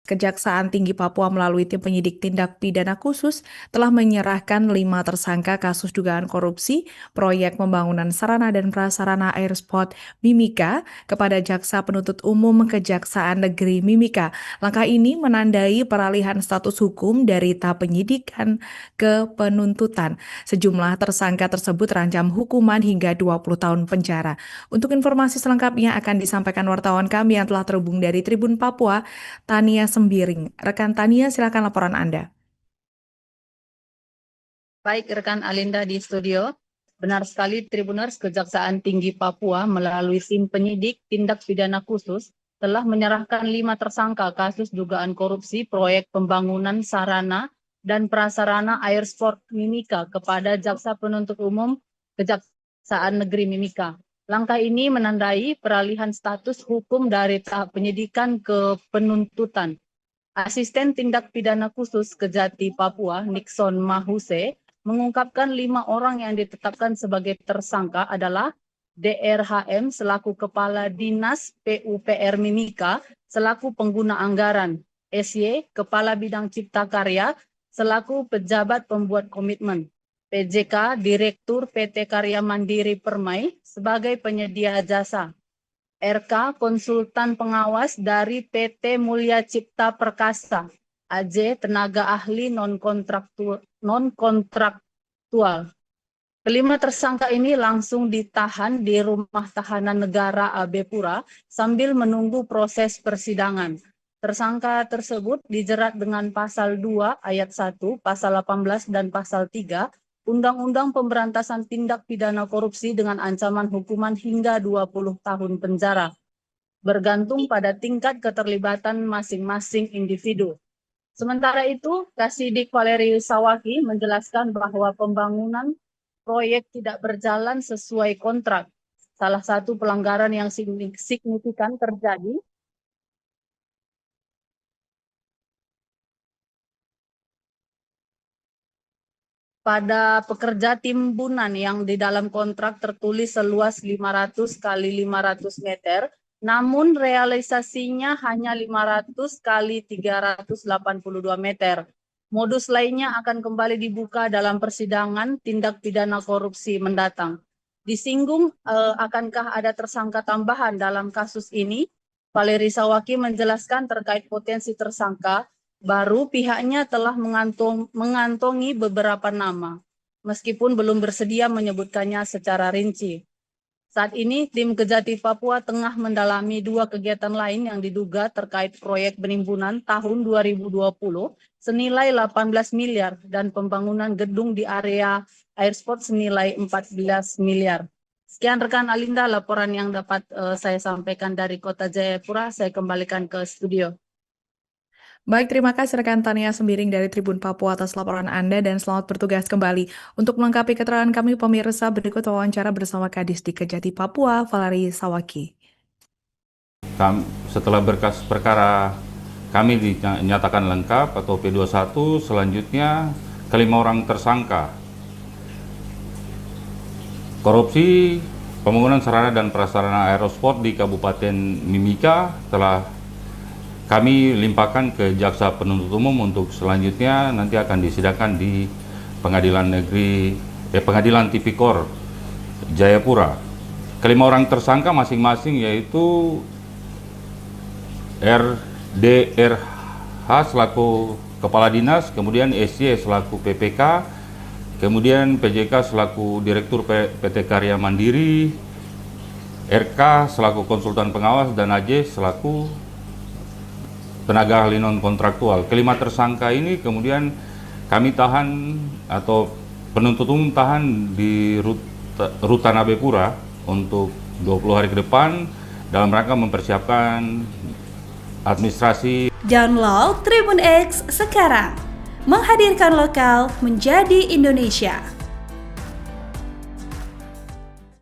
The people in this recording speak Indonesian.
Kejaksaan Tinggi Papua melalui tim penyidik tindak pidana khusus telah menyerahkan 5 tersangka kasus dugaan korupsi proyek pembangunan sarana dan prasarana Airport Mimika kepada Jaksa Penuntut Umum Kejaksaan Negeri Mimika. Langkah ini menandai peralihan status hukum dari tahap penyidikan ke penuntutan. Sejumlah tersangka tersebut terancam hukuman hingga 20 tahun penjara. Untuk informasi selengkapnya akan disampaikan wartawan kami yang telah terhubung dari Tribun Papua, Tania Sembiring. Rekan Tania, silakan laporan Anda. Baik, rekan Alinda di studio. Benar sekali, Tribuners, Kejaksaan Tinggi Papua melalui tim penyidik tindak pidana khusus telah menyerahkan 5 tersangka kasus dugaan korupsi proyek pembangunan sarana dan prasarana Airport Mimika kepada Jaksa Penuntut Umum Kejaksaan Negeri Mimika. Langkah ini menandai peralihan status hukum dari tahap penyidikan ke penuntutan. Asisten Tindak Pidana Khusus Kejati Papua, Nixon Mahuse, mengungkapkan 5 orang yang ditetapkan sebagai tersangka adalah DRHM selaku Kepala Dinas PUPR Mimika selaku pengguna anggaran, SY Kepala Bidang Cipta Karya selaku pejabat pembuat komitmen, PJK Direktur PT Karya Mandiri Permai sebagai penyedia jasa, RK Konsultan Pengawas dari PT Mulya Cipta Perkasa, AJ Tenaga Ahli non-kontraktual. Kelima tersangka ini langsung ditahan di Rumah Tahanan Negara Abepura sambil menunggu proses persidangan. Tersangka tersebut dijerat dengan Pasal 2 Ayat 1, Pasal 18 dan Pasal 3 Undang-Undang Pemberantasan Tindak Pidana Korupsi dengan ancaman hukuman hingga 20 tahun penjara, bergantung pada tingkat keterlibatan masing-masing individu. Sementara itu, Kasidik Valerius Sawaki menjelaskan bahwa pembangunan proyek tidak berjalan sesuai kontrak. Salah satu pelanggaran yang signifikan terjadi pada pekerja timbunan yang di dalam kontrak tertulis seluas 500 kali 500 meter, namun realisasinya hanya 500 kali 382 meter. Modus lainnya akan kembali dibuka dalam persidangan tindak pidana korupsi mendatang. Disinggung akankah ada tersangka tambahan dalam kasus ini? Valeri Sawaki menjelaskan terkait potensi tersangka. Baru pihaknya telah mengantongi beberapa nama, meskipun belum bersedia menyebutkannya secara rinci. Saat ini, tim Kejati Papua tengah mendalami 2 kegiatan lain yang diduga terkait proyek penimbunan tahun 2020 senilai 18 miliar dan pembangunan gedung di area Airport senilai 14 miliar. Sekian rekan Alinda, laporan yang dapat saya sampaikan dari Kota Jayapura. Saya kembalikan ke studio. Baik, terima kasih rekan Tania Sembiring dari Tribun Papua atas laporan Anda dan selamat bertugas kembali. Untuk melengkapi keterangan kami pemirsa, berikut wawancara bersama Kadis di Kejati Papua, Valeri Sawaki. Setelah berkas perkara kami dinyatakan lengkap atau P21, selanjutnya kelima orang tersangka korupsi pembangunan sarana dan prasarana aerosport di Kabupaten Mimika telah kami limpahkan ke Jaksa Penuntut Umum untuk selanjutnya nanti akan disidangkan di Pengadilan Tipikor Jayapura. Kelima orang tersangka masing-masing yaitu RDRH selaku Kepala Dinas, kemudian SY selaku PPK, kemudian PJK selaku Direktur PT Karya Mandiri, RK selaku Konsultan Pengawas, dan AJ selaku tenaga ahli non-kontraktual. Kelima tersangka ini kemudian kami tahan atau penuntut umum tahan di Rutan Abepura untuk 20 hari ke depan dalam rangka mempersiapkan administrasi. Download Tribun X sekarang, menghadirkan lokal menjadi Indonesia.